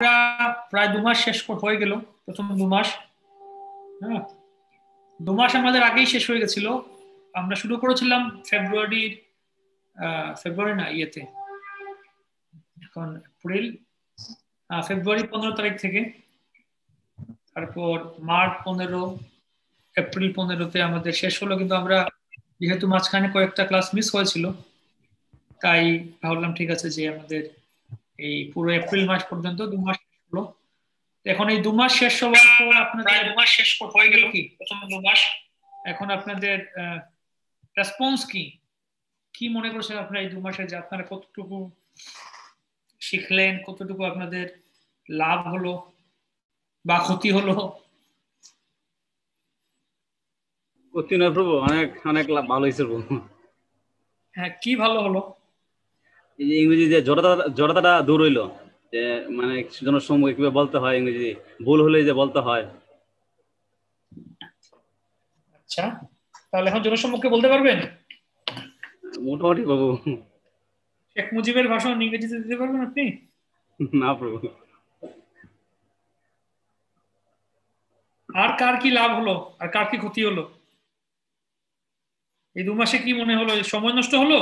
আমরা প্রায় 2 মাস শেষ হয়ে গেল। প্রথম 2 মাস, হ্যাঁ, 2 মাস আমাদের আগেই শেষ হয়ে গেছিল। আমরা শুরু করেছিলাম ফেব্রুয়ারির, ফেব্রুয়ারি না ইয়েতে, এখন এপ্রিল, ফেব্রুয়ারি 15 তারিখ থেকে। তারপর মার্চ 15, এপ্রিল 15-তে আমাদের শেষ হলো। কিন্তু আমরা যেহেতু মাঝখানে কয়েকটা ক্লাস মিস হয়েছিল, তাই ভাবলাম ঠিক আছে যে আমাদের এই পুরো এপ্রিল মাস পর্যন্ত 2 মাস শেষ হলো। তো এখন এই 2 মাস শেষ হওয়ার পর আপনাদের 2 মাস শেষ হয়ে গেল কি প্রথম 2 মাস, এখন আপনাদের রেসপন্স কি, কি মনে করছেন আপনারা এই 2 মাসে যে আপনারা কতটুকু শিখলেন, কতটুকু আপনাদের লাভ হলো বা ক্ষতি হলো? ক্ষতি নয় প্রভু, অনেক অনেক লাভ, ভালো হয়েছে প্রভু। হ্যাঁ, কি ভালো হলো? এই যে ইংরেজি যে জড়তাটা দূর হইলো, যে মানে জনসম্মুখে কিভাবে বলতে হয়, ইংরেজি ভুল হলে যে বলতে হয়। আচ্ছা, তাহলে এখন জনসম্মুখে বলতে পারবেন? মোটামুটি প্রভু। শেখ মুজিবের ভাষণ ইংরেজিতে দিতে পারবেন আপনি? না প্রভু। আর কার কি লাভ হলো আর কার কি ক্ষতি হলো? এই 2 মাসে কি মনে হলো, সময় নষ্ট হলো?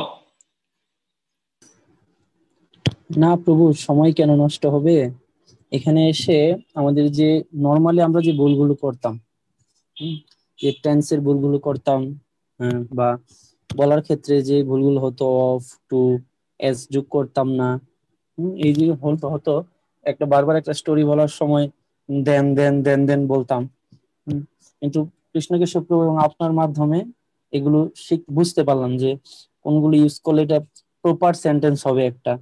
না প্রভু, সময় কেন নষ্ট হবে? এখানে এসে আমাদের যে নর্মালি আমরা যে ভুলগুলো করতাম, যে টেন্সের ভুলগুলো করতাম, বা বলার ক্ষেত্রে যে ভুলগুলো হতো, অফ টু এস যোগ করতাম না, এই যে হতো হতো একটা বারবার একটা স্টোরি বলার সময় দেন দেন দেন দেন বলতাম। কিন্তু কৃষ্ণকেশব প্রভু এবং আপনার মাধ্যমে এগুলো বুঝতে পারলাম যে কোনগুলো ইউজ করলে এটা প্রপার সেন্টেন্স হবে, একটা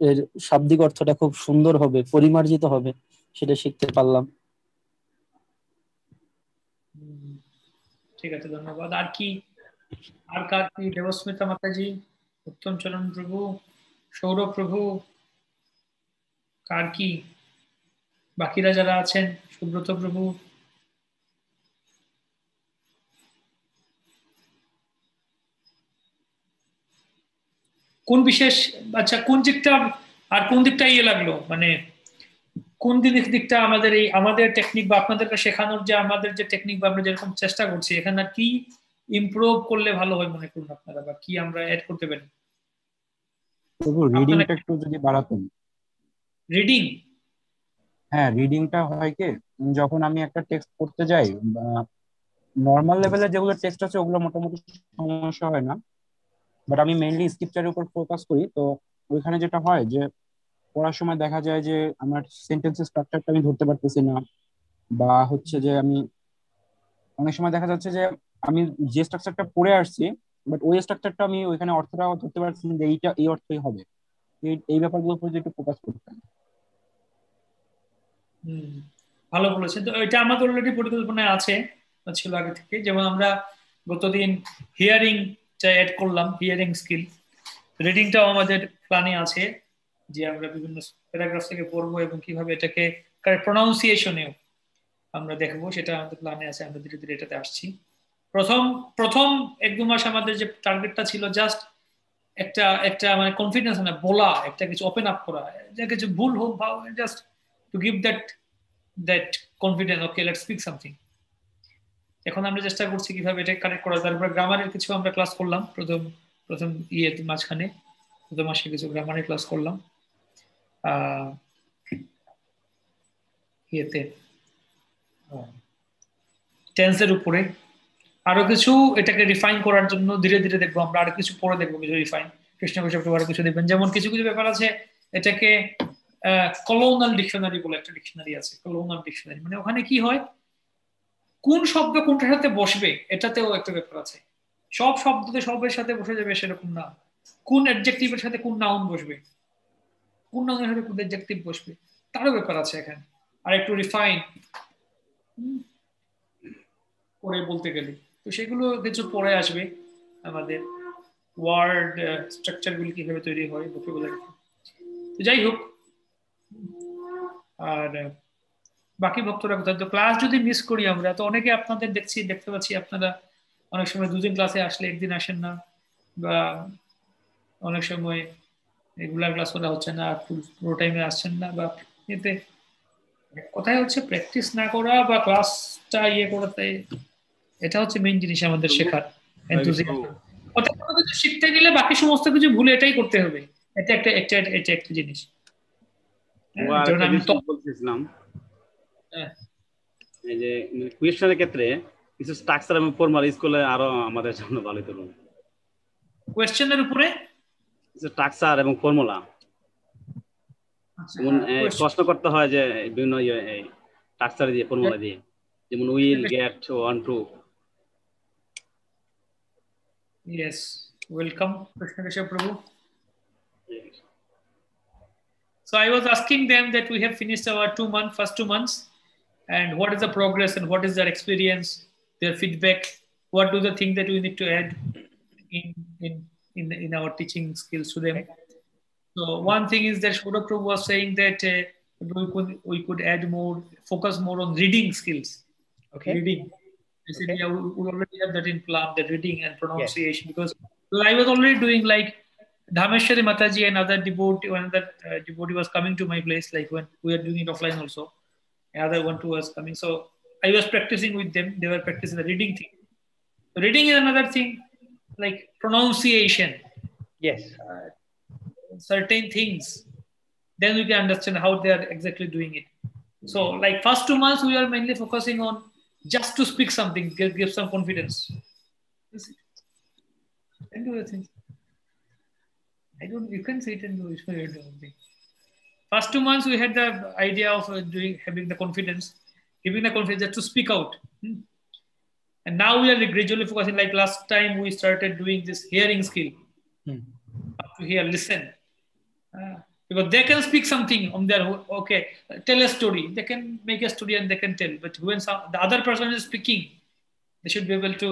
এর শাব্দিক অর্থটা খুব সুন্দর হবে, পরিমার্জিত হবে, সেটা শিখতে পারলাম। ঠিক আছে, ধন্যবাদ। আর কি, আর কার কি? দেবস্মিতা মাতাজি, উত্তম চরণ প্রভু, সৌরভ প্রভু, কার কি, বাকিরা যারা আছেন, সুব্রত প্রভু? কোন বিশেষ, আচ্ছা কোন দিকটা, আর কোন দিকটা ইয়ে লাগলো, মানে কোন দিকটা আমাদের এই আমাদের টেকনিক বা আপনাদেরকে শেখানোর যে আমাদের যে টেকনিক বা আমরা যেরকম চেষ্টা করছি, এখানে আর কি ইমপ্রুভ করলে ভালো হয় মনে করুন আপনারা, বা কি আমরা অ্যাড করতে পারি? তবু আপনারা রিডিংটা একটু যদি বাড়াতেন। রিডিং? হ্যাঁ, রিডিংটা হয় কি, যখন আমি একটা টেক্সট পড়তে যাই, নর্মাল লেভেলে যেগুলো টেক্সট আছে ওগুলো মোটামুটি সমস্যা হয় না, বাট আমি মেইনলি স্ক্রিপচারের উপর ফোকাস করি। তো ওইখানে যেটা হয় যে পড়ার সময় দেখা যায় যে আমার সেন্টেন্সের স্ট্রাকচারটা আমি ধরতে পারতেছি না, বা হচ্ছে যে আমি অনেক সময় দেখা যাচ্ছে যে আমি যে স্ট্রাকচারটা পড়ে আসছি, বাট ওই স্ট্রাকচারটা আমি ওইখানে অর্থটা ধরতে পারছি না যে এইটা এই অর্থই হবে। এই ব্যাপারগুলোর উপর যদি একটু ফোকাস করতেন। হুম, ভালো বলেছেন। তো এটা আমাদের অলরেডি পরিকল্পনায় আছে, ছিল আগে থেকে। যেমন আমরা গতদিন হিয়ারিং অ্যাড করলাম, হিয়ারিং স্কিল। রিডিংটাও আমাদের প্ল্যানে আছে, যে আমরা বিভিন্ন প্যারাগ্রাফ থেকে পড়বো এবং কিভাবে এটাকে প্রনাউন্সিয়েশনেও আমরা দেখবো, সেটা আমাদের প্ল্যানে আছে। আমরা ধীরে ধীরে এটাতে আসছি। প্রথম প্রথম 1-2 মাস আমাদের যে টার্গেটটা ছিল জাস্ট একটা একটা মানে কনফিডেন্স না, বলা, একটা কিছু ওপেন আপ করা, যে কিছু ভুল হোক বা just to give that that confidence, okay let's speak something. এখন আমরা চেষ্টা করছি কিভাবে এটা কানেক্ট করা। তারপরে গ্রামারের কিছু আমরা ক্লাস করলাম প্রথম প্রথম ইয়ে মাঝখানে, প্রথম মাসে কিছু গ্রামারের ক্লাস করলাম আহ ইয়েতে, টেন্সের উপরে। আরো কিছু এটাকে রিফাইন করার জন্য ধীরে ধীরে দেখবো আমরা, আরো কিছু পরে দেখবো কিছু রিফাইন। কৃষ্ণ কৃষ্ণ আরো কিছু দেখবেন, যেমন কিছু কিছু ব্যাপার আছে। এটাকে কলোনাল ডিকশনারি বলে একটা ডিকশনারি আছে, কলোনাল ডিকশনারি মানে ওখানে কি হয়, কোন শব্দ কোনটার সাথে বসবে এটাতেও একটা ব্যাপার আছে। সব শব্দতে সবের সাথে বসে যাবে সেরকম না। কোন অ্যাডজেক্টিভের সাথে কোন নাউন বসবে, কোন নাউনের সাথে কোন অ্যাডজেক্টিভ বসবে, তারও ব্যাপার আছে এখানে। আর একটু রিফাইন করে বলতে গেলে, তো সেগুলো কিছু পরে আসবে। আমাদের ওয়ার্ড স্ট্রাকচার গুলি কিভাবে তৈরি হয়, ভোকাবুলারি। তো যাই হোক, আর বাকি ভক্তরা কোথায়, তো ক্লাস যদি মিস করি আমরা, তো অনেকে আপনাদের দেখতে পাচ্ছি আপনারা অনেক সময় 2 দিন ক্লাসে আসলে 1 দিন আসেন না, বা অনেক সময় রেগুলার ক্লাস করা হচ্ছে না, পুরো টাইমে আসছেন না, বা এতে কথাই হচ্ছে প্র্যাকটিস না করা বা ক্লাসটা করতে, এটা হচ্ছে মেইন জিনিস আমাদের শেখার এনথুজিয়াজম। অর্থাৎ কোনো কিছু শিখতে গেলে বাকি সমস্ত কিছু ভুলে এটাই করতে হবে, এটা একটা জিনিস। যেমন আমি বলতেছিলাম এই যে কোয়েশ্চেনের ক্ষেত্রে কিছু স্ট্রাকচার এবং ফর্মুলা স্কুলে আরো আমাদের জন্য ভালো হতো। কোয়েশ্চেনের উপরে কিছু স্ট্রাকচার এবং ফর্মুলা যেমন প্রশ্ন করতে হয় যে বিভিন্ন স্ট্রাকচার দিয়ে ফর্মুলা দিয়ে, যেমন will, get, one, two. Yes, welcome, Krishna Keshav Prabhu. So I was asking them that we have finished our first 2 months, and what is the progress and what is their experience, their feedback, what do they think that we need to add in our teaching skills to them. So one thing is that Shoda Prabhu was saying that we could add more, focus more on reading skills. Okay. Reading. I said, yeah, we already have that in plan, the reading and pronunciation, because I was already doing like Dhameshwari Mataji and other devotee, when that devotee was coming to my place, like when we are doing it offline also, another 1-2 was coming. So I was practicing with them. They were practicing the reading thing. So reading is another thing, like pronunciation. Yes. Certain things. Then we can understand how they are exactly doing it. So like first 2 months, we are mainly focusing on just to speak something, give some confidence. And do the things. You can say it and do it. First 2 months, we had the idea of having the confidence, giving the confidence just to speak out. And now we are gradually focusing, like last time we started doing this hearing skill. To hear, listen. Because they can speak something on their, okay, tell a story. They can make a story and they can tell. But when the other person is speaking, they should be able to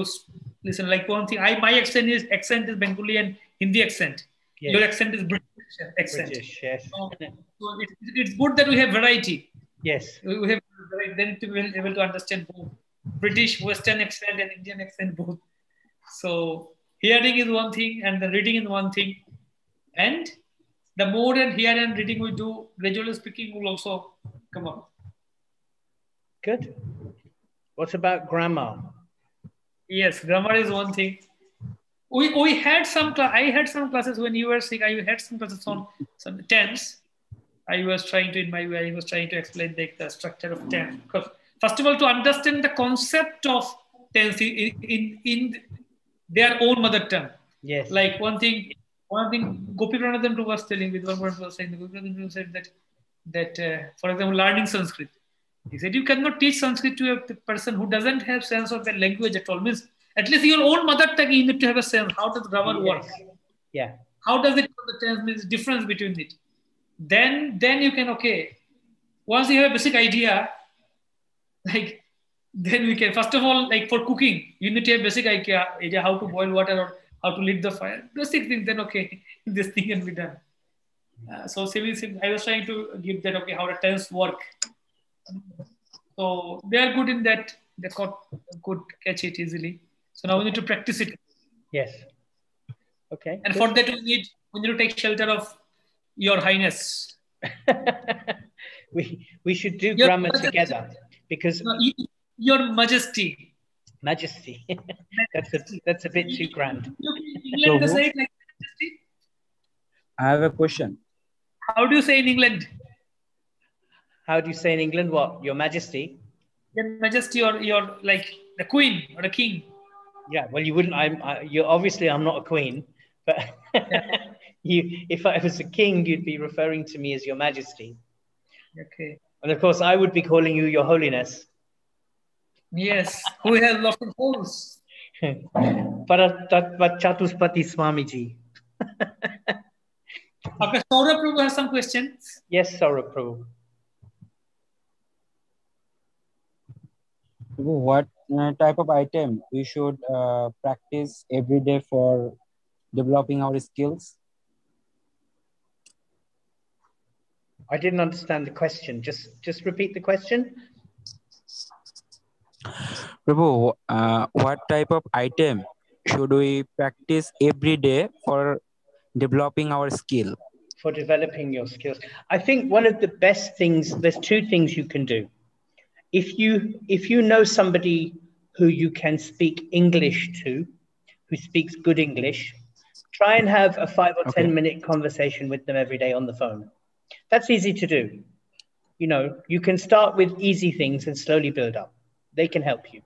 listen. Like one thing, my accent is Bengali and Hindi accent. Yes. Your accent is British accent. British, yes. So it's good that we have variety. Yes. We have then to be able to understand both British, Western accent and Indian accent both. So hearing is one thing and the reading is one thing. And the more and hearing and reading we do, gradually speaking will also come up. Good. What about grammar? Yes, grammar is one thing. We had I had some classes when you were sick. I had some classes on some tense. I was trying to explain the structure of tense. Because first of all, to understand the concept of tense in their own mother tongue. Yes. Like one thing Gopi Pranadhan was telling, with one person was saying, Gopi Pranadhan said that for example, learning Sanskrit. He said you cannot teach Sanskrit to a person who doesn't have sense of the language at all. Means at least your own mother tongue, you need to have a sense. How does grammar work? Yeah. How does it, the tense means difference between it? Then you can, okay. Once you have a basic idea, like then we can, first of all, like for cooking, you need to have basic idea how to boil water or how to lit the fire. Basic things, then okay, this thing can be done. So I was trying to give that, okay, how the tense work. So they are good in that. They could catch it easily. So now we need to practice it. Yes. Okay. And for that we need to take shelter of Your Highness. we should do grammar together because Your Majesty. Majesty. that's a bit too grand. England, they say it like Majesty. I have a question. How do you say in England? How do you say in England? What? Your Majesty? Your Majesty, or your like the Queen or the King. Yeah. Well, you wouldn't. You're obviously I'm not a queen, but if I was a king, you'd be referring to me as Your Majesty. Okay. And of course, I would be calling you Your Holiness. Yes. Who has lots of holes? Chatuspati Swamiji. Okay, Saurabh Prabhu has some questions. Yes, Saurabh Prabhu. What type of item we should practice every day for developing our skills? I didn't understand the question. Just repeat the question. Prabhu, what type of item should we practice every day for developing our skill? for developing your skills. I think one of the best things, there's two things you can do. If you know somebody who you can speak English to, who speaks good English, try and have a 5 or 10 minute conversation with them every day on the phone. That's easy to do. You know, you can start with easy things and slowly build up. They can help you.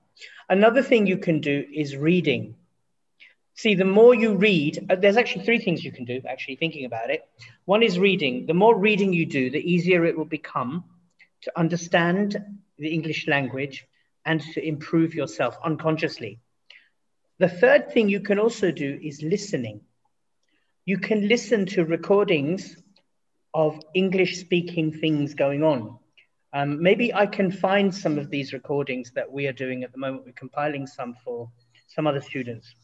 Another thing you can do is reading. See, the more you read, there's actually 3 things you can do, actually thinking about it. One is reading. The more reading you do, the easier it will become to understand the English language and to improve yourself unconsciously. The third thing you can also do is listening. You can listen to recordings of English speaking things going on. Maybe I can find some of these recordings that we are doing at the moment. We're compiling some for some other students.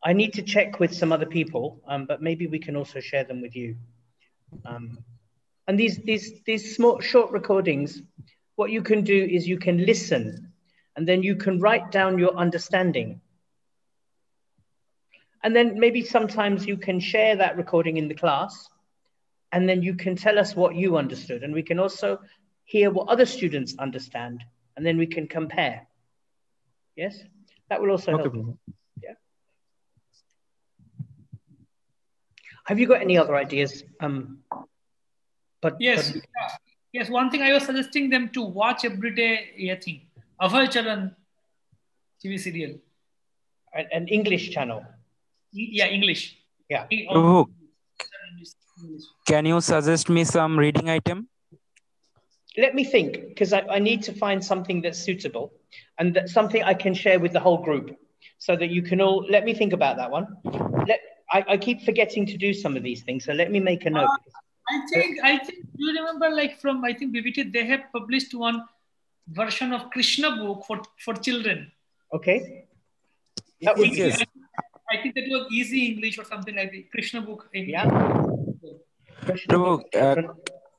I need to check with some other people, but maybe we can also share them with you. And these small, short recordings, what you can do is you can listen and then you can write down your understanding. And then maybe sometimes you can share that recording in the class and then you can tell us what you understood. And we can also hear what other students understand and then we can compare. Yes, that will also help. Yeah. Have you got any other ideas? Yes, one thing I was suggesting them to watch every day, I think, Abhay Charan TV serial. An English channel. Yeah, English. Yeah. Can you suggest me some reading item? Let me think, because I need to find something that's suitable and that's something I can share with the whole group so that you can all, let me think about that one. I keep forgetting to do some of these things, so let me make a note. I think you remember, like from, I think BBT, they have published one version of Krishna book for children. Okay. Yes. I think that was Easy English or something like that. Krishna book. Yeah.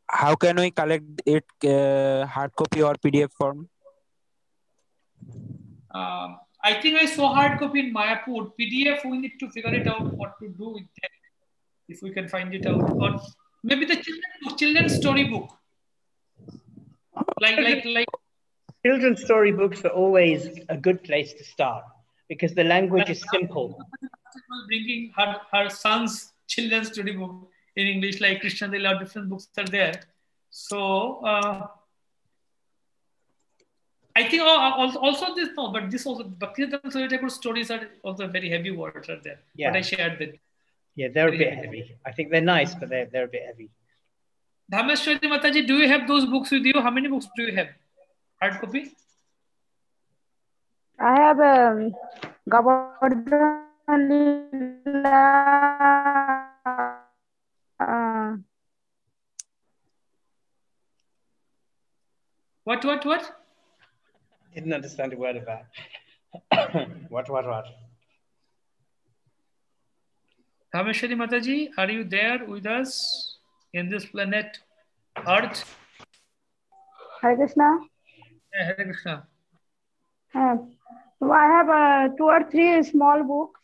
How can we collect it, hard copy or PDF form? I think I saw hard copy in Mayapur. PDF, we need to figure it out what to do with that, if we can find it out. Or maybe the children's story book. Like children's story books are always a good place to start because the language is simple. Bringing her son's children's story book in English, like Krishna, there are different books are there. So I think also this, no, but this also, Bhaktivedanta Saraswati Thakur stories are also very heavy words are there. Yeah. But I shared that. Yeah, they're a bit heavy. I think they're nice, but they're a bit heavy. Dhameshwari Mataji, do you have those books with you? How many books do you have? Hard copy? I have Govardhan Leela. What? Didn't understand a word of that. What? Dhameshwari Mataji, are you there with us in this planet Earth? Hare Krishna. Yeah, Hare Krishna. So I have 2 or 3 small books.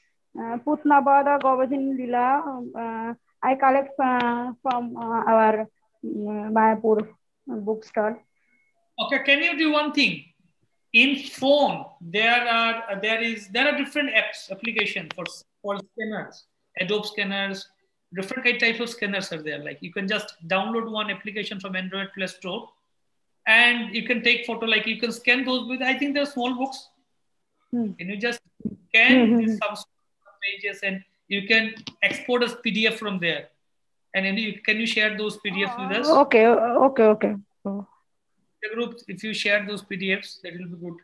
Putnabada, Govardhan Leela. I collect from our Mayapur bookstore. Okay, can you do one thing? In phone, there are different applications for scanners, Adobe scanners, different types of scanners are there. Like you can just download one application from Android Play Store, and you can take photo. Like you can scan those with. I think they're small books. Can you just scan some pages and you can export as PDF from there? And then can you share those PDFs with us? Okay. The group, if you share those PDFs, that will be good.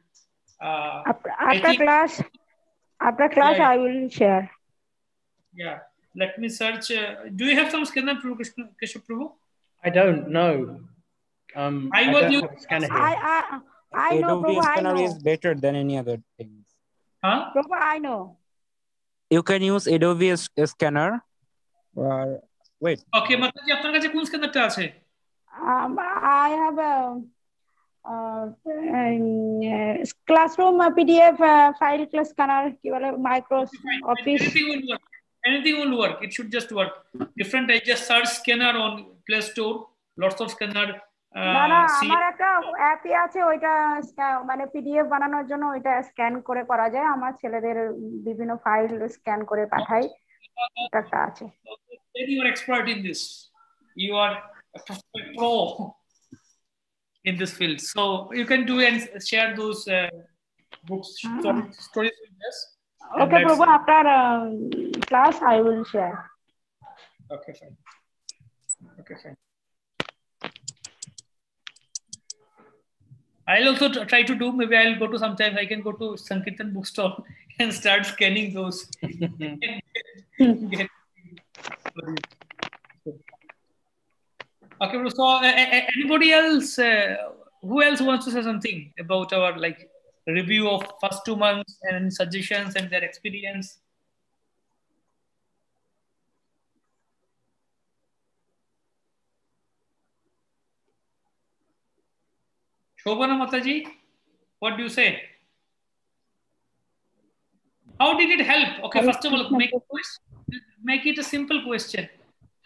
After class, I will share. Yeah, let me search. Do you have some scanner, Krishna Prabhu? I don't know. I know, Prabhu, scanner is better than any other things. Huh? Prabhu, I know. You can use Adobe scanner. Wait. Okay, Mataji, আপনার কাছে কোন স্ক্যানারটা আছে? I have a classroom PDF file scanner, Microsoft Office. Anything will work. It should just work. Different. I just search scanner on Play Store. Lots of scanner. না না আমার একটা অ্যাপই আছে ওইটা মানে পিডিএফ বানানোর জন্য ওইটা স্ক্যান করে করা যায় আমার ছেলেদের বিভিন্ন ফাইল স্ক্যান করে পাঠাই একটা আছে You are expert in this. You are a pro in this field. So you can do and share those books, stories with us. Okay, Prabhu, after class, I will share. Okay, fine. Okay, fine. I'll also try to do, maybe I'll go to sometimes, I can go to Sankirtan bookstore and start scanning those. Okay, so anybody else, who else wants to say something about our like review of first 2 months and suggestions and their experience? Shobana Mataji, what do you say? How did it help? Okay, first of all, make it a simple question.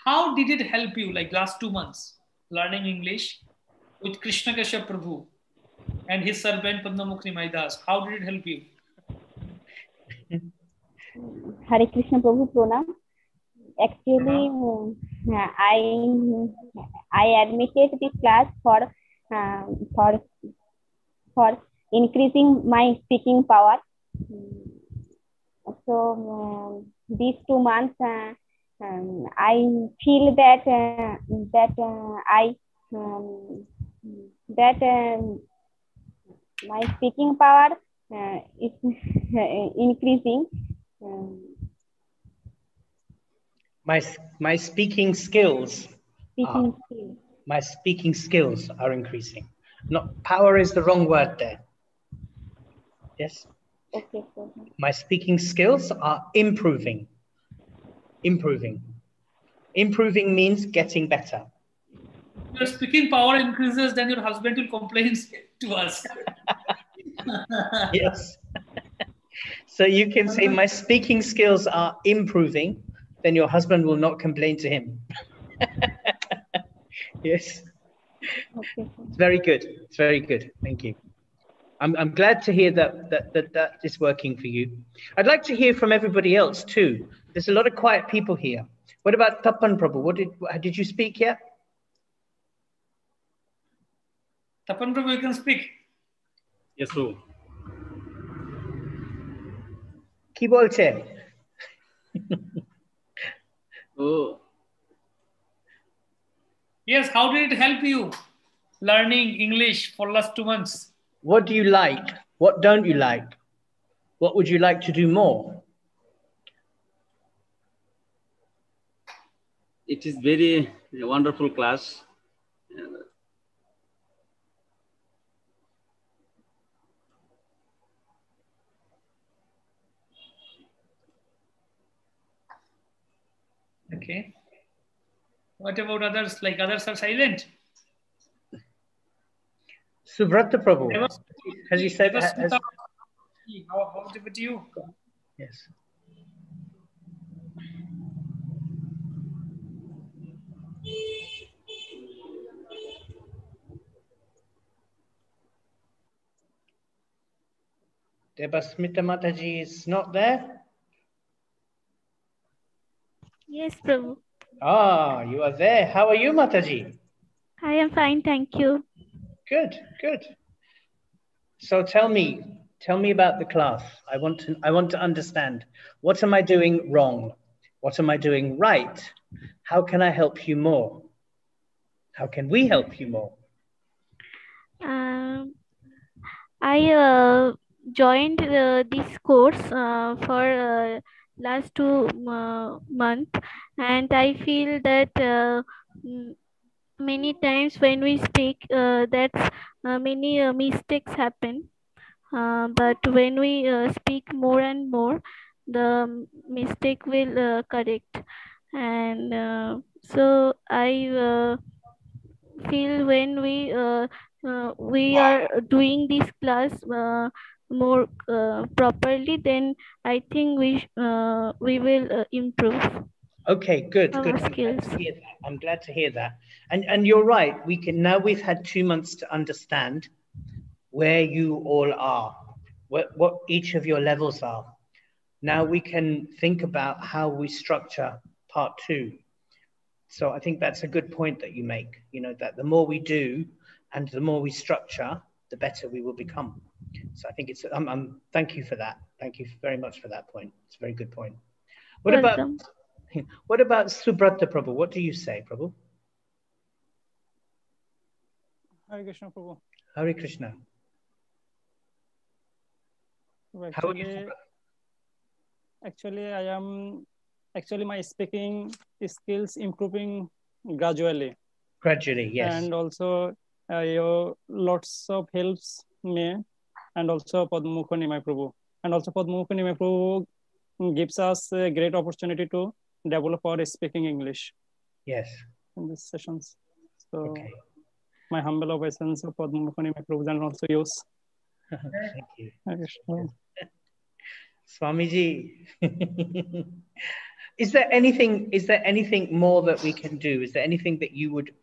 How did it help you, like last 2 months, learning English with Krishna Kashyap Prabhu and his servant Padmamukhi Maidas? How did it help you? Hare Krishna Prabhu Pranam. Actually, I admitted this class for increasing my speaking power. So these 2 months, I feel that my speaking power is increasing. My speaking skills. My speaking skills are increasing. Not power is the wrong word there. Yes. Okay. My speaking skills are improving. Improving means getting better. Your speaking power increases, then your husband will complain to us. Yes. So you can say my speaking skills are improving, then your husband will not complain to him. Yes. Okay. It's very good. It's very good. Thank you. I'm glad to hear that is working for you. I'd like to hear from everybody else too. There's a lot of quiet people here. What about Tapan Prabhu? Did you speak yet? Tapan Prabhu, you can speak. Yes, Prabhu. Ki bolche? Oh. Yes, how did it help you learning English for last 2 months? What do you like? What don't you like? What would you like to do more? It is very wonderful class. Okay. What about others? Like others are silent. Subrata Prabhu, has he said? How about you? Yes. Debasmita Mataji is not there? Yes, Prabhu. Ah, you are there. How are you, Mataji? I am fine, thank you. Good. So tell me about the class. I want to understand. What am I doing wrong? What am I doing right? How can I help you more? How can we help you more? I joined this course for last 2 months, and I feel that many times when we speak, many mistakes happen. But when we speak more and more, the mistake will correct. And so I feel when we are doing this class more properly, then I think we will improve Okay, good, our good. I'm glad skills. to hear that. I'm glad to hear that. And you're right. We can now. We've had 2 months to understand where you all are, what each of your levels are. Now we can think about how we structure part 2. So I think that's a good point that you make. You know, that the more we do and the more we structure, the better we will become. So I think it's. Thank you for that. Thank you very much for that point. It's a very good point. Welcome. What about Subrata Prabhu? What do you say, Prabhu? Hare Krishna, Prabhu. Hare Krishna. So How are you? actually my speaking skills improving gradually. Gradually, yes. And also lots of helps me, and also Padmamukha Nimai Prabhu. And also Padmamukha Nimai Prabhu gives us a great opportunity to develop our speaking English. Yes. In these sessions. So okay. My humble obeisance of Padmamukha Nimai Prabhu and also yours. Thank you. Swamiji. Is there anything more that we can do? Is there anything that you would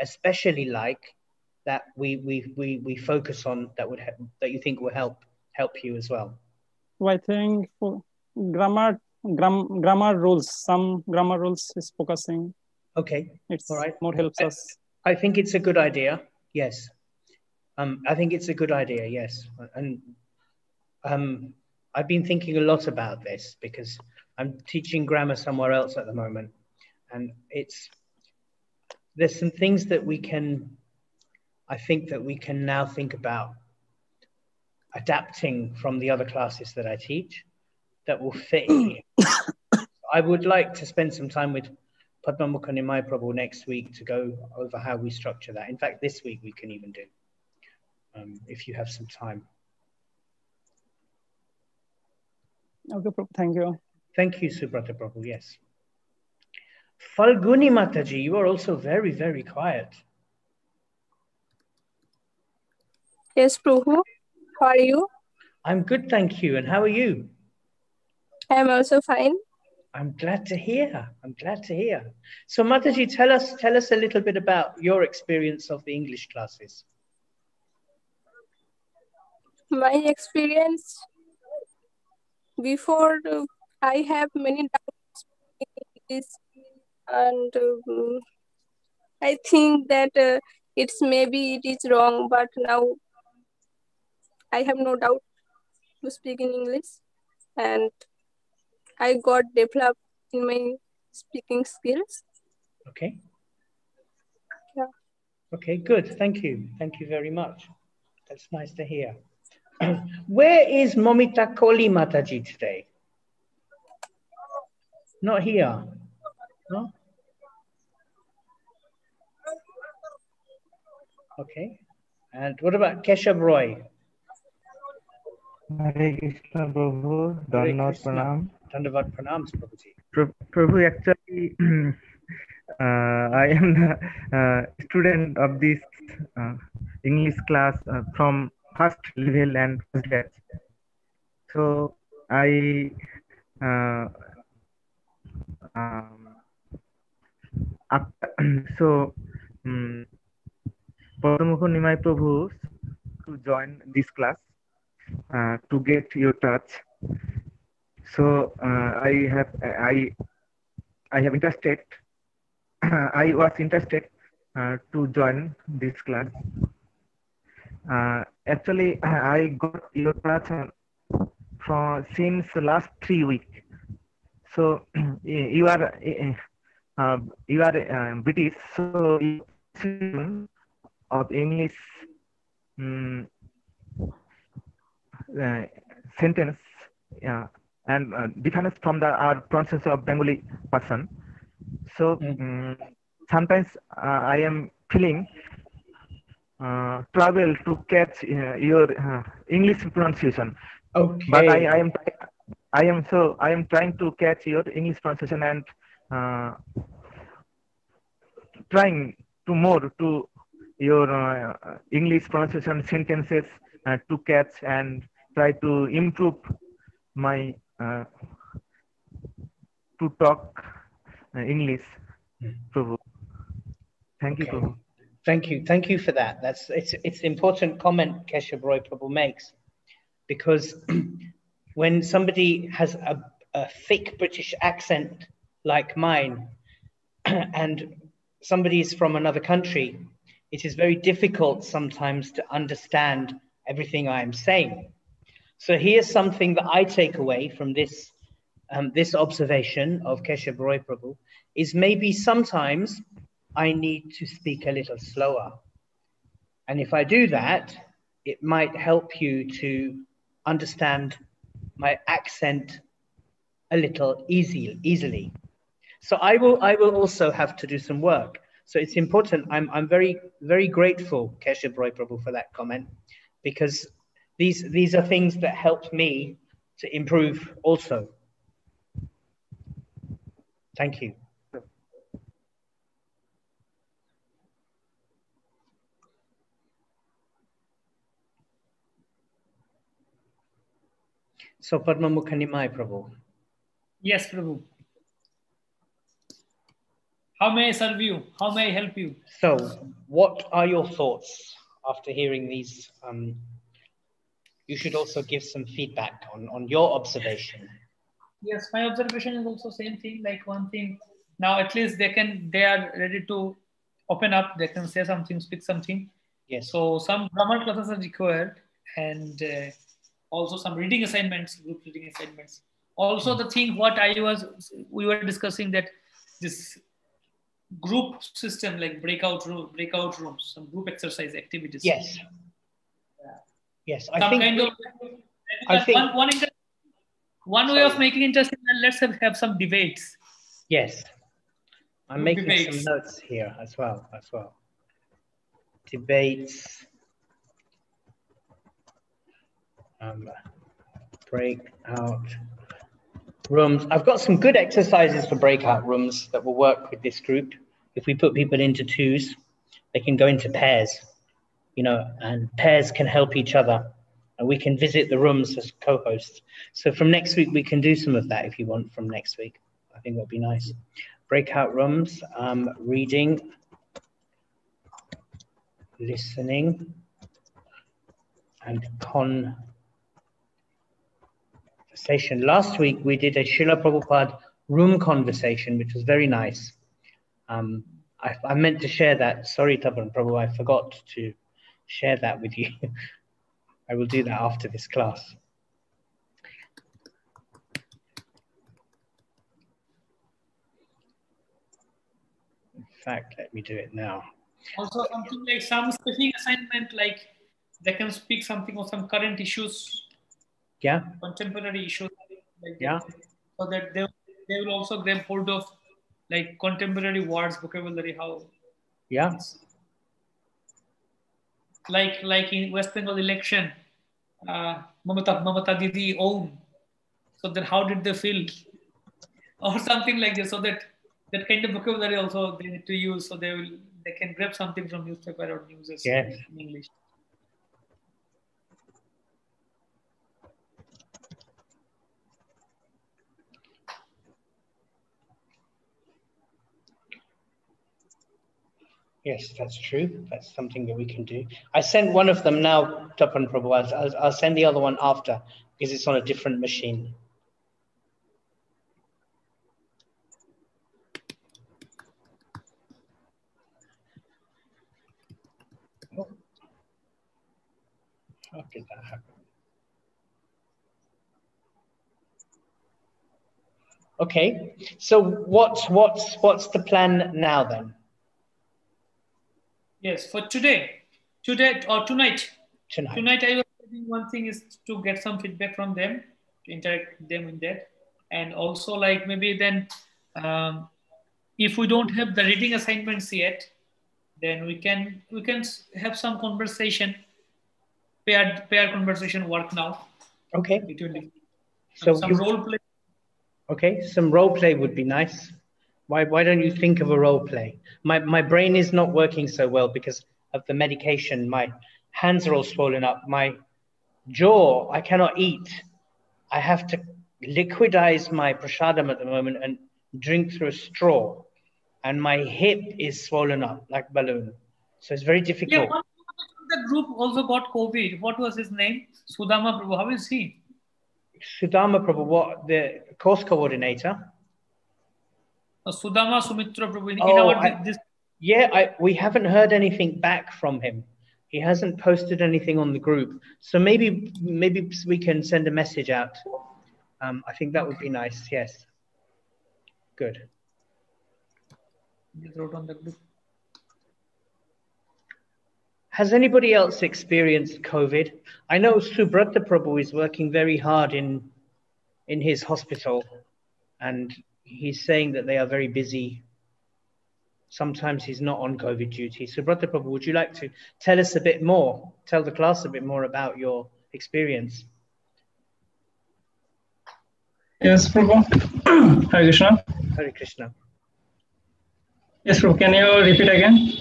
especially like that we focus on that you think will help you as well? Well, I think for grammar rules, some grammar rules is focusing. Okay. It's all right. More helps us. I think it's a good idea. Yes. I think it's a good idea. Yes. And I've been thinking a lot about this because I'm teaching grammar somewhere else at the moment, and there's some things that I think that we can now think about adapting from the other classes that I teach that will fit here. I would like to spend some time with Padmamukha Nimai Prabhu next week to go over how we structure that. In fact, this week we can even do, if you have some time. Okay, Prabhu, thank you. Thank you, Subrata Prabhu, yes. Falguni Mataji, you are also very, very quiet. Yes, Prabhu. How are you? I'm good, thank you. And how are you? I'm also fine. I'm glad to hear. I'm glad to hear. So Mataji, tell us a little bit about your experience of the English classes. My experience before, I have many doubts in English, and I think that maybe it is wrong, but now I have no doubt to speak in English, and I got developed in my speaking skills. Okay. Yeah. Okay, good. Thank you. Thank you very much. That's nice to hear. Where is Momita Koli Mataji today? Not here. No? Okay. And what about Keshav Roy? Hare Krishna Prabhu, Dandavat Pranam. Dandavat Pranam, Prabhuji. Prabhu, actually, I am the student of this English class from first level and first batch. So I Padmamukha Nimai Prabhu to join this class to get your touch. So I have interested. I was interested to join this class. Actually, I got your touch since last 3 weeks. So you are British, so you of English sentence, and difference from our pronunciation of Bengali person. So sometimes I am feeling trouble to catch your English pronunciation. Okay. But I am trying to catch your English pronunciation and trying to your English pronunciation sentences to catch and try to improve my to talk English, Prabhu. Thank you, Okay. Prabhu. Thank you for that. It's an important comment Keshav Roy Prabhu makes, because when somebody has a thick British accent like mine, and somebody is from another country, it is very difficult sometimes to understand everything I am saying. So here's something that I take away from this this observation of Keshav Roy Prabhu, is maybe sometimes I need to speak a little slower. And if I do that, it might help you to understand my accent a little easily. So I will also have to do some work. So it's important. I'm very grateful, Keshav Roy Prabhu, for that comment, because these are things that help me to improve also. Thank you. So Padma Mukhanimai Prabhu. Yes, Prabhu. How may I serve you? How may I help you? So what are your thoughts after hearing these? You should also give some feedback on your observation. Yes, my observation is also same thing. Like one thing, now at least they are ready to open up. They can say something, speak something. Yes. So some grammar classes are required, and also some reading assignments, group reading assignments. Also the thing what we were discussing, that this group system, like breakout rooms, some group exercise activities. Yes. Yeah. Yes, I think one way of making interesting, let's have some debates. Yes. I'm Group making debates. some notes here as well. Debates. Breakout rooms. I've got some good exercises for breakout rooms that will work with this group. If we put people into twos, they can go into pairs, and pairs can help each other. And we can visit the rooms as co-hosts. So from next week, we can do some of that if you want from next week. I think that'd be nice. Breakout rooms, reading, listening, and conversation. Last week, we did a Srila Prabhupada room conversation, which was very nice. I meant to share that. Sorry, Tapan Prabhu, I forgot to share that with you. I will do that after this class. In fact, let me do it now. Also something like some speaking assignment, like they can speak something of some current issues. Yeah. Contemporary issues. Like Yeah. that, so that they will also grab hold of like contemporary words, vocabulary, how. Yeah. Like in West Bengal election, Mamata Didi own. So then how did they feel? Or something like this. So that kind of vocabulary also they need to use, so they can grab something from newspaper or news Yes. in English. Yes, that's true. That's something that we can do. I sent one of them now, Tapan Prabhu. I'll send the other one after, because it's on a different machine. How did that happen? Okay, so what's the plan now then? Yes, for today or tonight. Tonight I was thinking one thing is to get some feedback from them, to interact with them in that, and also like maybe then, if we don't have the reading assignments yet, then we can have some conversation, pair conversation work now. Okay. Between so some role play. Okay, some role play would be nice. Why don't you think of a role play? My brain is not working so well because of the medication. My hands are all swollen up. My jaw, I cannot eat. I have to liquidize my prasadam at the moment and drink through a straw. And my hip is swollen up like balloon. So it's very difficult. Yeah, one of the group also got COVID. What was his name? Sudama Prabhu. How is he? Sudama Prabhu, what, the course coordinator? Sudama Sumitra Prabhu. We haven't heard anything back from him. He hasn't posted anything on the group. So maybe we can send a message out. I think that would be nice. Yes. Good. Wrote on the group. Has anybody else experienced COVID? I know Subrata Prabhu is working very hard in his hospital, and he's saying that they are very busy. Sometimes he's not on COVID duty. Subrata Prabhu, would you like to tell us a bit more, tell the class a bit more about your experience? Yes, Prabhu. Hare Krishna. Hare Krishna. Yes, Prabhu. Can you repeat again?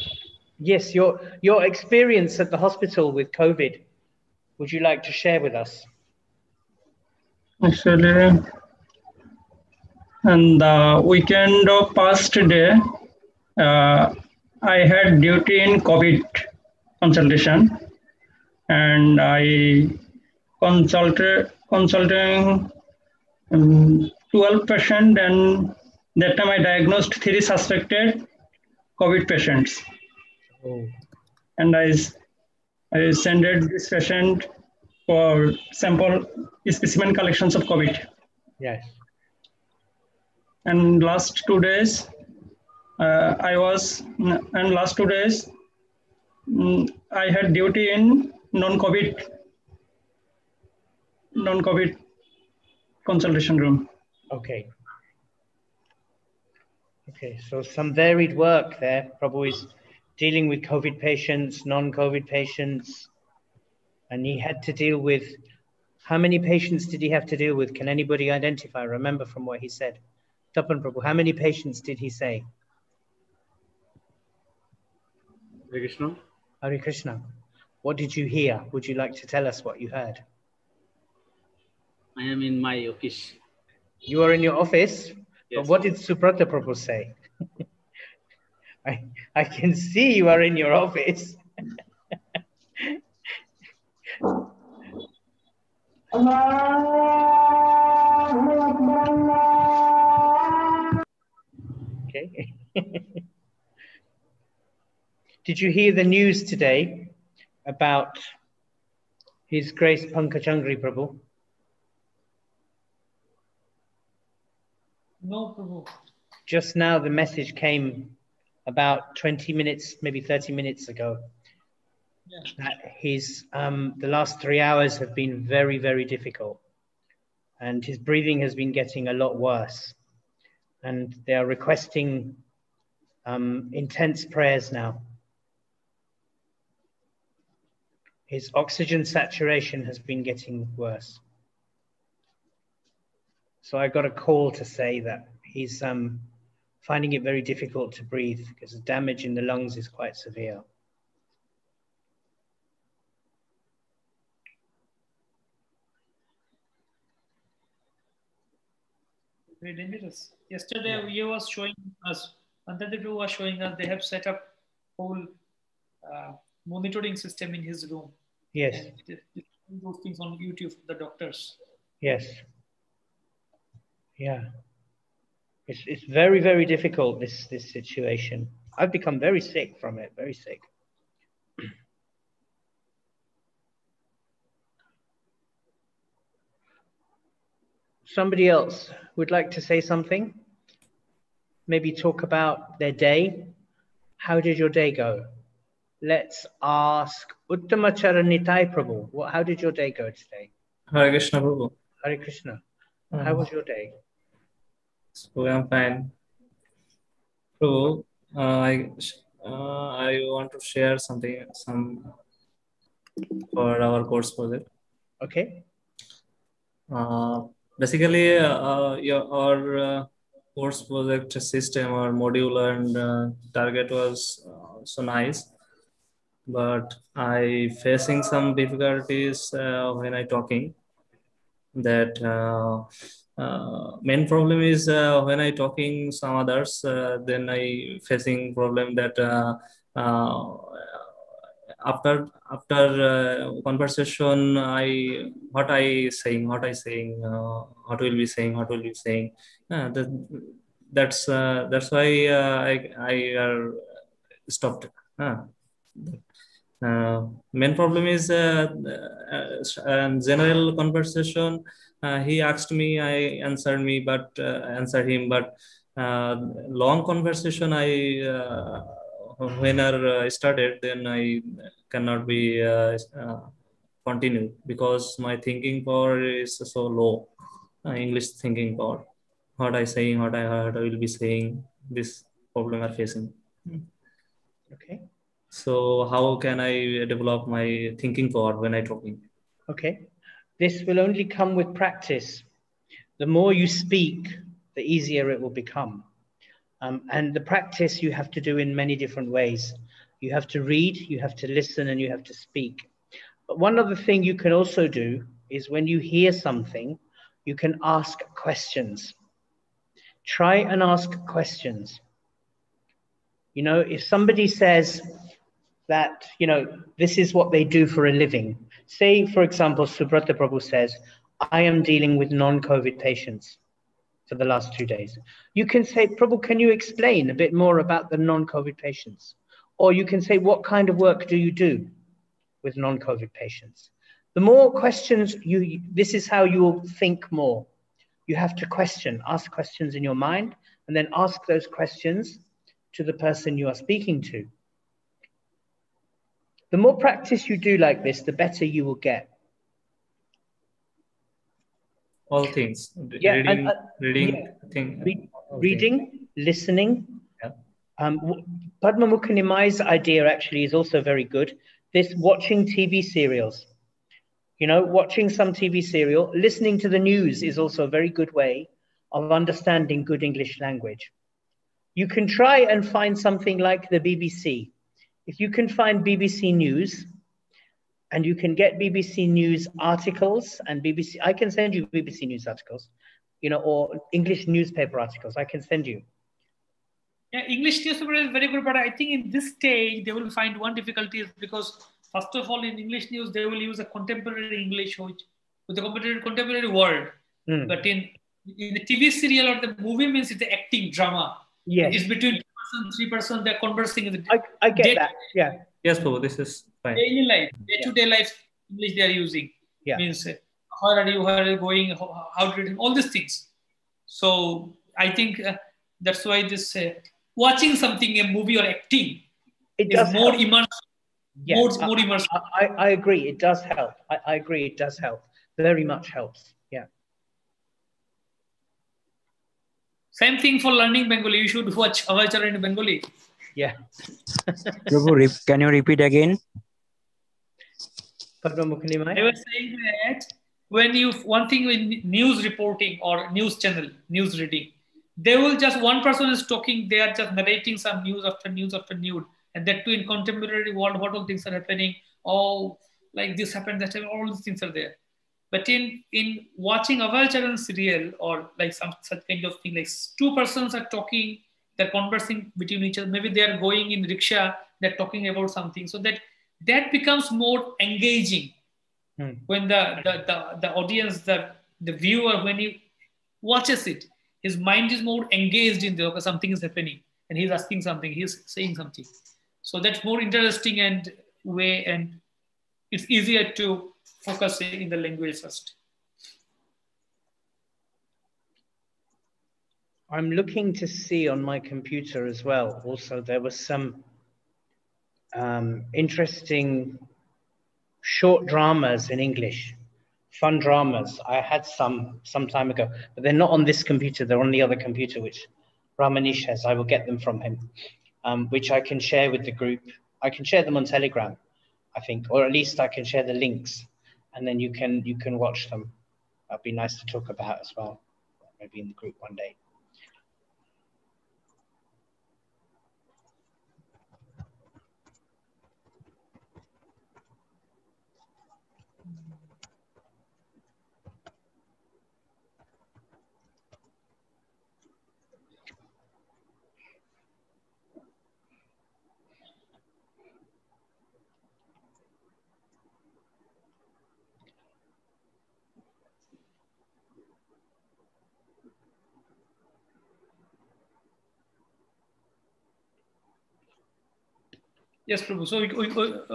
Yes, your experience at the hospital with COVID, would you like to share with us? Actually, on the weekend of past day, I had duty in COVID consultation, and I consulting 12 patients, and that time I diagnosed 3 suspected COVID patients. Oh. And I sent this patient for sample specimen collections of COVID. Yes. And last 2 days, I had duty in non-COVID consultation room. Okay. Okay, so some varied work there. Prabhu is dealing with COVID patients, non-COVID patients, and he had to deal with, how many patients did he have to deal with? Can anybody identify? Remember from what he said. Tapan Prabhu, how many patients did he say? Hare Krishna. Hare Krishna. What did you hear? Would you like to tell us what you heard? I am in my office. You are in your office? Yes. But what did Subrata Prabhu say? I can see you are in your office. Okay. Did you hear the news today about His Grace Pankajangri Prabhu? No, Prabhu. Just now the message came about 20 minutes, maybe 30 minutes ago. Yeah. That the last 3 hours have been very, very difficult. And his breathing has been getting a lot worse. And they are requesting intense prayers now. His oxygen saturation has been getting worse. So I got a call to say that he's finding it very difficult to breathe because the damage in the lungs is quite severe. Very dangerous. Yesterday, he was showing us, Antadev was showing us, they have set up whole monitoring system in his room. Yes. And those things on YouTube, the doctors. Yes. Yeah. It's very, very difficult, this situation. I've become very sick from it, very sick. Somebody else would like to say something? Maybe talk about their day. How did your day go? Let's ask Uttamachara Nitai Prabhu. How did your day go today? Hare Krishna Prabhu. Hare Krishna. How was your day? So I'm fine. Prabhu, I want to share some for our course project. Okay. Basically, our course project system or module and target was so nice. but I facing some difficulties when I talking. That main problem is when I talking some others, then I facing problem that after conversation, what I saying, what will be saying, what will be saying. That, that's why I stopped. Uh, Main problem is general conversation. He asked me, I answered me, but answer him. But long conversation, when I started, then I cannot be continue because my thinking power is so low. English thinking power. What I saying, what I heard, I will be saying. This problem are facing. Okay. So how can I develop my thinking power when I talking? Okay. This will only come with practice. The more you speak, the easier it will become. And the practice you have to do in many different ways. You have to read, you have to listen, and you have to speak. But one other thing you can also do is when you hear something, you can ask questions. Try and ask questions. You know, if somebody says that, you know, this is what they do for a living. Say, for example, Subrata Prabhu says, I am dealing with non-COVID patients for the last 2 days. You can say, Prabhu, can you explain a bit more about the non-COVID patients? Or you can say, what kind of work do you do with non-COVID patients? The more questions this is how you will think more. You have to ask questions in your mind, and then ask those questions to the person you are speaking to. The more practice you do like this, the better you will get. All things. Yeah, Reading. Reading, listening. Yeah. Padma Mukhanimai's idea actually is also very good. This watching TV serials. You know, watching some TV serial, listening to the news is also a very good way of understanding good English language. You can try and find something like the BBC. If you can find BBC News, and you can get BBC News articles and I can send you BBC News articles, you know, or English newspaper articles, I can send you. Yeah, English newspaper is very good, but I think in this stage, they will find one difficulty is because, first of all, in English news, they will use a contemporary English, with the contemporary word. But in the TV serial or the movie means it's the acting drama. Yes. It's between 2%, 3%, they're conversing. I get that, yeah. Yes, Prabhu, this is fine. Daily life, day-to-day life English they are using. Yeah. Means, how are you going, how do you, all these things. So I think that's why this watching something, a movie or acting, is more immersive. Yeah, more immersive. I agree, it does help. I agree, it does help. Very much helps, yeah. Same thing for learning Bengali. You should watch Avachara in Bengali. Yeah. Prabhu, can you repeat again? I was saying that when one thing with news reporting or news channel, news reading, they will just, one person is talking, they are just narrating some news after news after news. And that too in contemporary world, what all things are happening. Oh, like this happened, that happened, all these things are there. But in watching Avachara serial or like some such kind of thing, like two persons are talking, they're conversing between each other. Maybe they are going in rickshaw, they're talking about something. So that becomes more engaging when the audience, the viewer, when he watches it, his mind is more engaged in the, okay, something is happening and he's asking something, he's saying something. So that's more interesting and way, and it's easier to focus in the language first. I'm looking to see on my computer as well. Also, there was some interesting short dramas in English, fun dramas. I had some time ago, but they're not on this computer. They're on the other computer, which Ramanish has. I will get them from him, which I can share with the group. I can share them on Telegram, I think, or at least I can share the links, and then you can watch them. That'd be nice to talk about as well, maybe in the group one day. Yes, Prabhu. So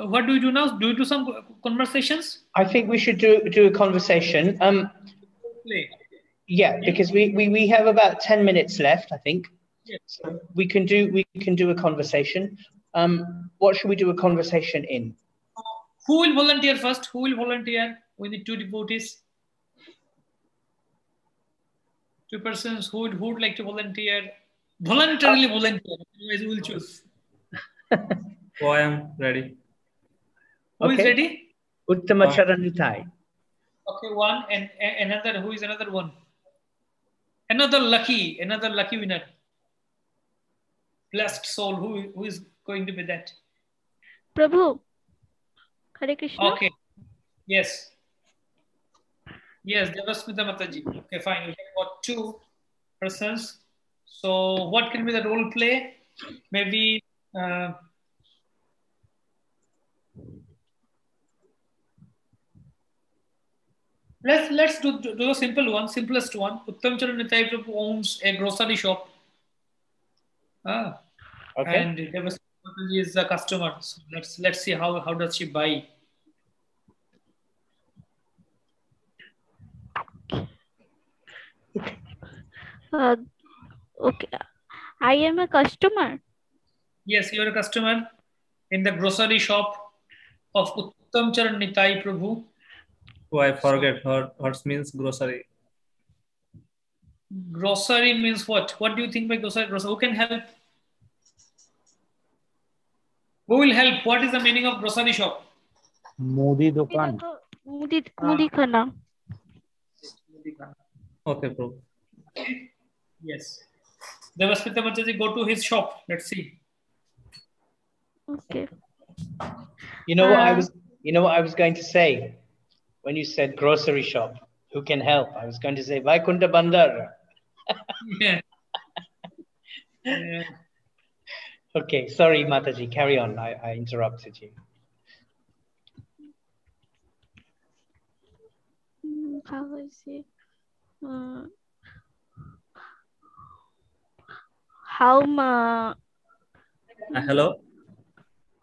what do we do now? Do we do some conversations? I think we should do a conversation. Play. Yeah, because we have about 10 minutes left, I think. Yes. So we can do a conversation. What should we do a conversation in? Who will volunteer first? Who will volunteer? We need 2 devotees. 2 persons who would like to volunteer. Voluntarily volunteer. Otherwise, we will choose. Oh, I am ready. Who is ready? Uttamacharan Nitai. Okay, one and another. Who is another one? Another lucky winner. Blessed soul. Who is going to be that? Prabhu. Hare Krishna. Okay. Yes. Yes, Devasmita Mataji. Okay, fine. We got 2 persons. So what can be the role play? Maybe let's do a simple one, simplest one. Uttam Charan Nitai Prabhu owns a grocery shop. Okay. And Devasmita Mataji is a customer. So let's see how does she buy. Okay. I am a customer. Yes, you are a customer in the grocery shop of Uttam Charan Nitai Prabhu. Oh, I forget. What means grocery? Grocery means what? What do you think by grocery? Who can help? Who will help? What is the meaning of grocery shop? Modi Dukan. Mudi Khana. Okay, bro. Yes. Devasmita Mataji, go to his shop. Let's see. Okay. You know what I was going to say when you said grocery shop. Who can help? I was going to say Vaikunta Bandar. Yeah. Yeah. Okay, sorry, Mataji. Carry on. I interrupted you. How is it? Hello.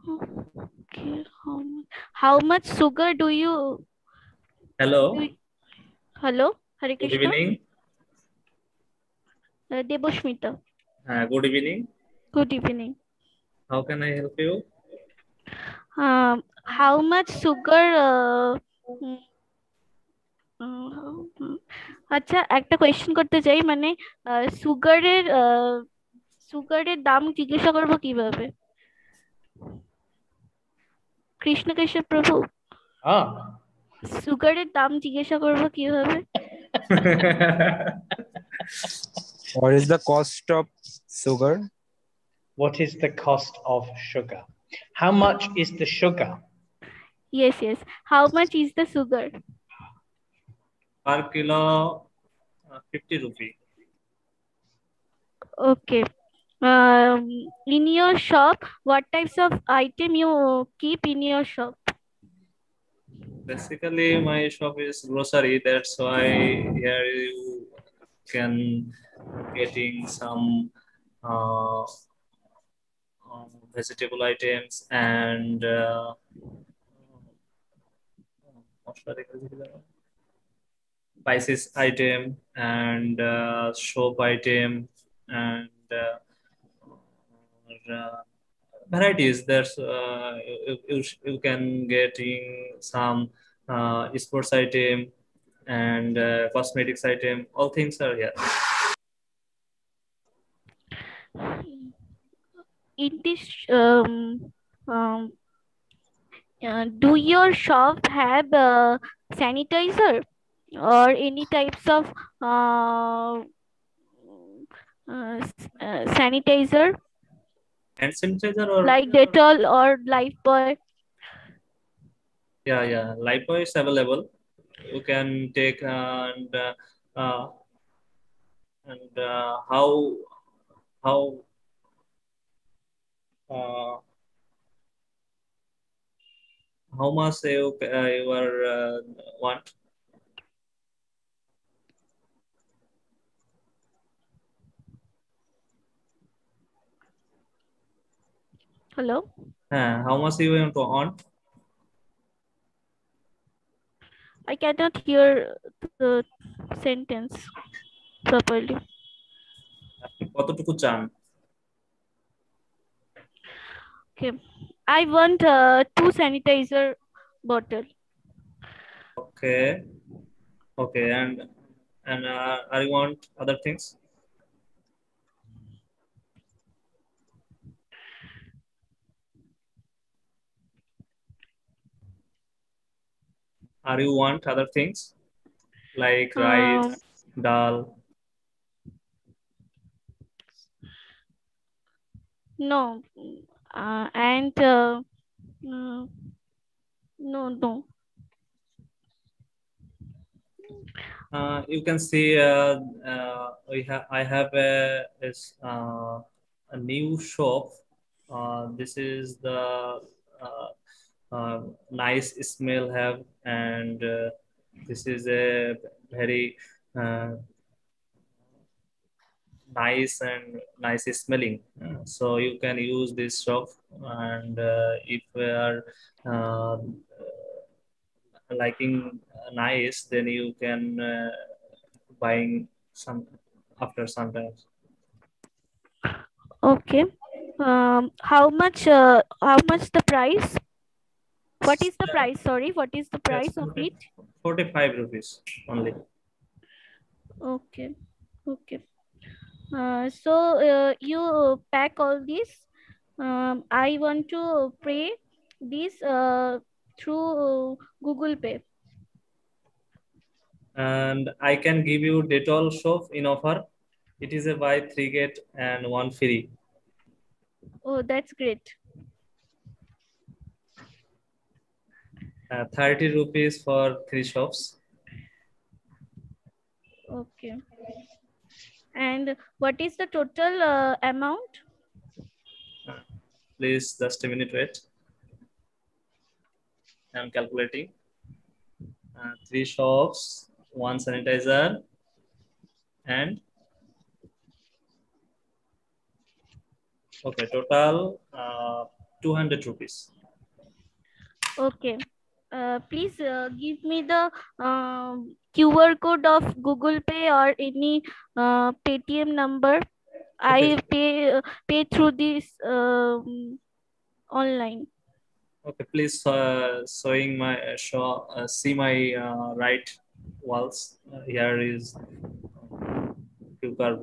Okay. How much sugar do you? Hello. Hello. Hare Good Krishna. evening. Deboshmita. Good evening. Good evening. How can I help you? How much sugar? আচ্ছা একটা question করতে চাই মানে সুগারের দাম জিজ্ঞাসা করবো কিভাবে? কৃষ্ণ কৃষ্ণ প্রভু, সুগারের দাম জিজ্ঞাসা করবো কিভাবে? What is the cost of sugar? What is the cost of sugar? How much is the sugar? Yes. How much is the sugar? Per kilo 50 rupee. Okay. In your shop, what types of item you keep in your shop? Basically, my shop is grocery. That's why here you can getting some vegetable items and spices item and soap item and varieties. There's you can getting some sports item and cosmetics item. All things are here. In this, do your shop have sanitizer or any types of sanitizer? Hand sanitizer or like Dettol or Lifebuoy? Yeah. Lifebuoy is available. You can take and how much you are want? Hello. How much you want to earn? I cannot hear the sentence properly. কতটুকু চান? Okay, I want 2 sanitizer bottle. Okay. Okay, and I want other things. Are you want other things like rice, dal? No, and no. You can see I have a new shop. This is the nice smell have, and this is a very nice and nice smelling. So you can use this shop, and if we are liking nice, then you can buying some after sometimes. Okay. How much the price? What is the price? Sorry, what is the price of it? 45 rupees only. Okay. Okay. So you pack all this. I want to pay this through Google Pay. And I can give you Dettol soap in offer. It is a buy 3 get and 1 free. Oh, that's great. 30 rupees for 3 shops. Okay. And what is the total amount? Please just a minute wait. I'm calculating. 3 shops, 1 sanitizer, and okay, total 200 rupees. Okay. Please give me the QR code of Google Pay or any Paytm number. Okay. I pay through this online. Okay, please showing my see my right walls. Here is QR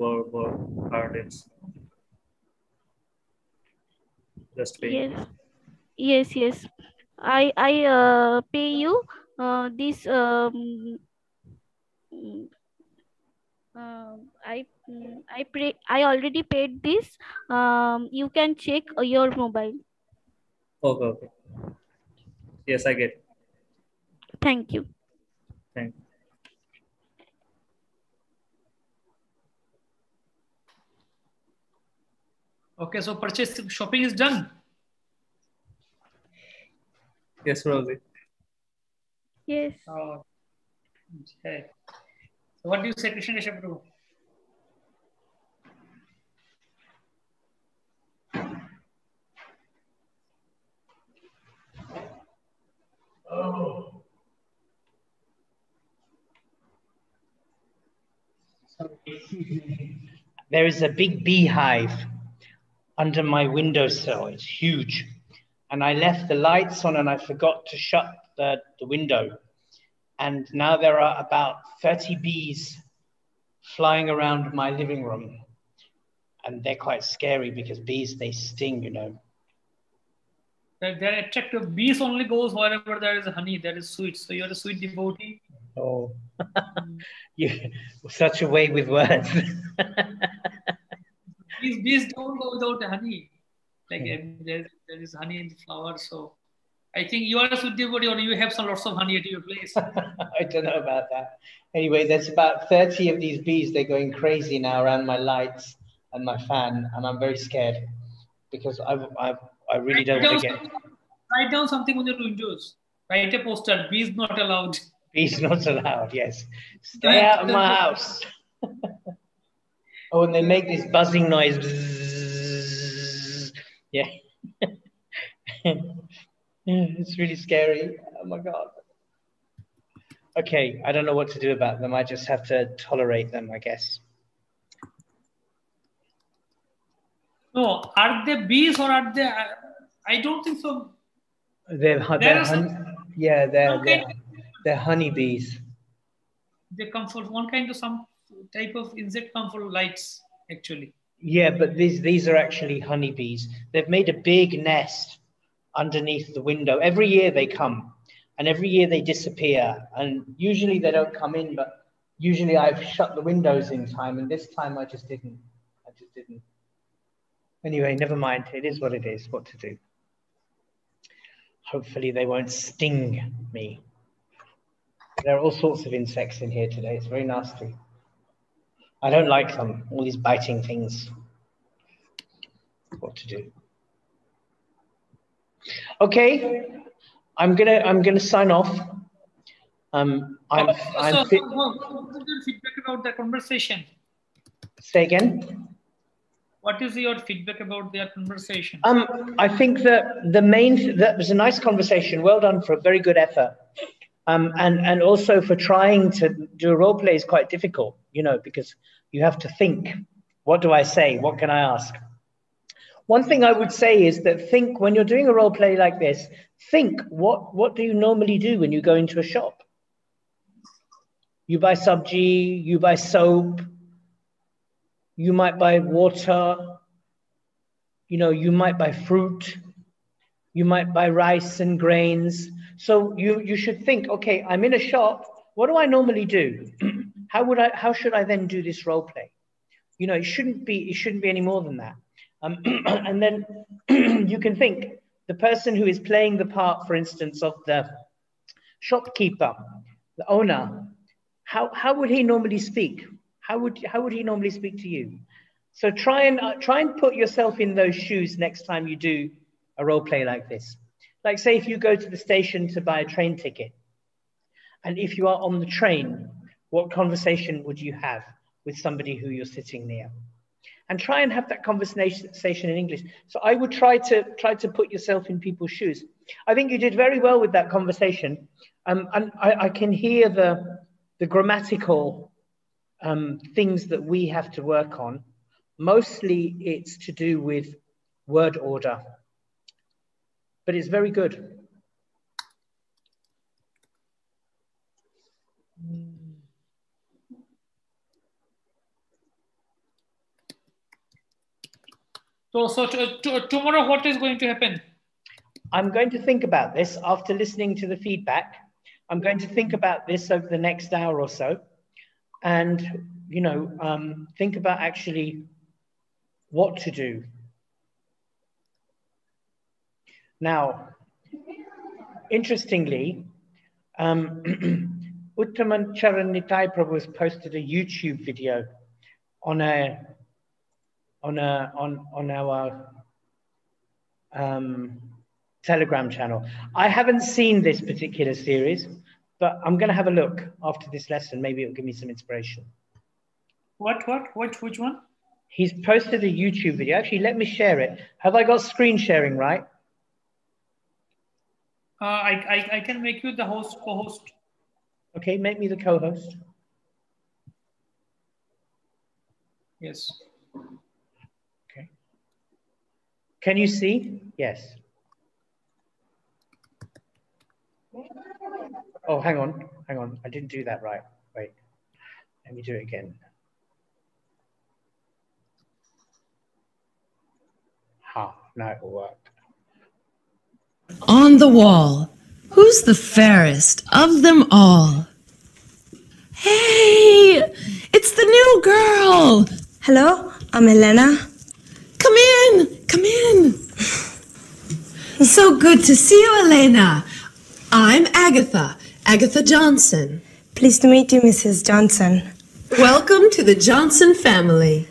card. Just pay. Yes. I pay you this I already paid this. You can check your mobile. Okay. Yes, I get it. Thank you. Thank you. Okay, so shopping is done. Yes, Rosie. Yes. Okay. So what do you say, Krishna Prabhu? Oh. There is a big beehive under my windowsill. It's huge. And I left the lights on and I forgot to shut the window. And now there are about 30 bees flying around my living room. And they're quite scary because bees, they sting, you know. They're attractive. Bees only goes wherever there is honey, that is sweet. So you're a sweet devotee. Oh, you such a way with words. Bees don't go without honey. Like there is honey in the flower. So I think you are a sweet devotee, or you have some lots of honey at your place. I don't know about that. Anyway, there's about 30 of these bees. They're going crazy now around my lights and my fan, and I'm very scared because I really don't want to get. Write down something on your windows. Write a poster. Bees not allowed. Bees not allowed. Yes, stay out of my house. Oh, and they make this buzzing noise. Yeah. It's really scary. Oh my God. Okay, I don't know what to do about them. I just have to tolerate them, I guess. No, are they bees or are they? I don't think so. They're honeybees. They come for one kind of some type of insect come for lights actually. Yeah, but these are actually honeybees. They've made a big nest underneath the window. Every year they come, and every year they disappear. And usually they don't come in, but usually I've shut the windows in time, and this time I just didn't. Anyway, never mind. It is what it is. What to do? Hopefully they won't sting me. There are all sorts of insects in here today. It's very nasty. I don't like them, all these biting things. What to do? Okay, I'm gonna sign off. What's your feedback about the conversation? Say again. What is your feedback about their conversation? I think that that was a nice conversation. Well done for a very good effort. And also for trying to do a role play is quite difficult, you know, because you have to think, what do I say? What can I ask? One thing I would say is that think when you're doing a role play like this, think what do you normally do when you go into a shop? You buy sabji, you buy soap, you might buy water, you know, you might buy fruit, you might buy rice and grains. So you should think, okay, I'm in a shop. What do I normally do? How should I then do this role play? You know, it shouldn't be any more than that. And then you can think the person who is playing the part, for instance, of the shopkeeper, the owner, how would he normally speak? How would he normally speak to you? So try and put yourself in those shoes next time you do a role play like this. Like say if you go to the station to buy a train ticket, and if you are on the train, what conversation would you have with somebody who you're sitting near? And try and have that conversation in English. So I would try to put yourself in people's shoes. I think you did very well with that conversation. And I can hear the grammatical things that we have to work on. Mostly it's to do with word order. But it's very good. So tomorrow, what is going to happen? I'm going to think about this after listening to the feedback. I'm going to think about this over the next hour or so, and you know, think about actually what to do. Now, interestingly, Uttaman Charan Nitai Prabhu has posted a YouTube video on our Telegram channel. I haven't seen this particular series, but I'm going to have a look after this lesson. Maybe it'll give me some inspiration. Which one? He's posted a YouTube video. Actually, let me share it. Have I got screen sharing right? I can make you the co-host. Okay, make me the co-host. Yes. Okay. Can you see? Yes. Oh, hang on. I didn't do that right. Wait, let me do it again. Now it will work. On the wall, who's the fairest of them all? Hey, it's the new girl. Hello, I'm Elena. Come in. So good to see you, Elena. I'm Agatha Johnson. Pleased to meet you, Mrs. Johnson. Welcome to the Johnson family.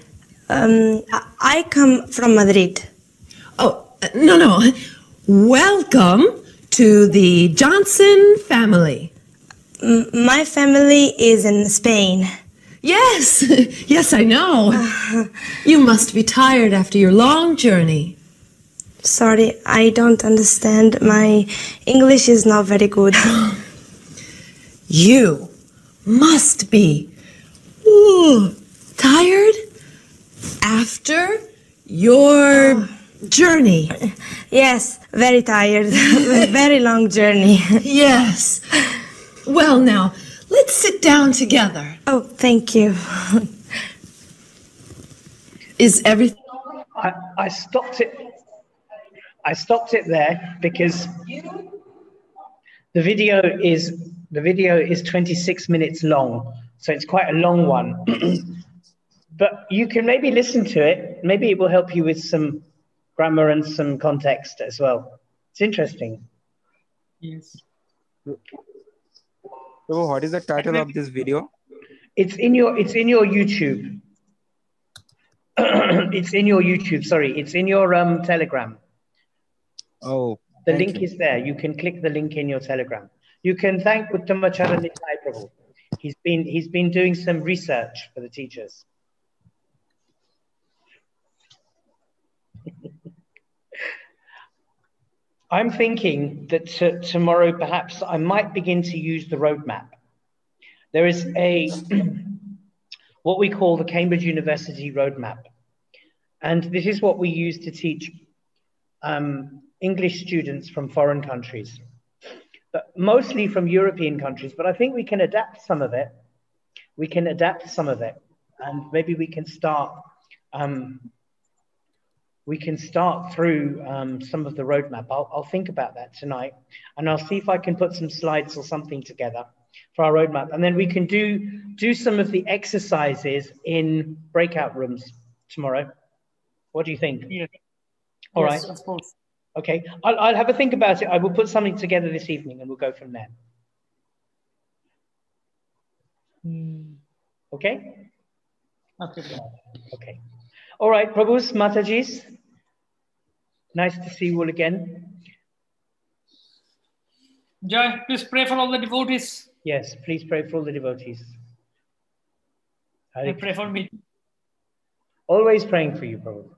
I come from Madrid. Oh, no. Welcome to the Johnson family. My family is in Spain. Yes, I know. You must be tired after your long journey. Sorry, I don't understand. My English is not very good. You must be tired after your journey. Yes, very tired. Very long journey. Yes. Well, now, let's sit down together. Oh, thank you. Is everything... I stopped it. I stopped it there because the video is 26 minutes long, so it's quite a long one. But you can maybe listen to it. Maybe it will help you with some grammar and some context as well. It's interesting. Yes. So what is the title of this video? It's in your YouTube. It's in your YouTube. Sorry, it's in your Telegram. Oh, the link is there. You can click the link in your Telegram. You can thank Uttamachara Nitai Prabhu. He's been doing some research for the teachers. I'm thinking that tomorrow perhaps I might begin to use the roadmap. There is a what we call the Cambridge University roadmap. And this is what we use to teach English students from foreign countries, but mostly from European countries. But I think we can adapt some of it. We can adapt some of it, and maybe we can start. We can start through some of the roadmap. I'll think about that tonight, and I'll see if I can put some slides or something together for our roadmap, and then we can do some of the exercises in breakout rooms tomorrow. What do you think? Yeah. All yes, right. Of course. Okay, I'll have a think about it. I will put something together this evening, and we'll go from there. Okay. Okay. Okay. All right, Prabhus, Matajis. Nice to see you all again. Jai, please pray for all the devotees. Yes, please pray for all the devotees. And pray for me. Always praying for you, Prabhu.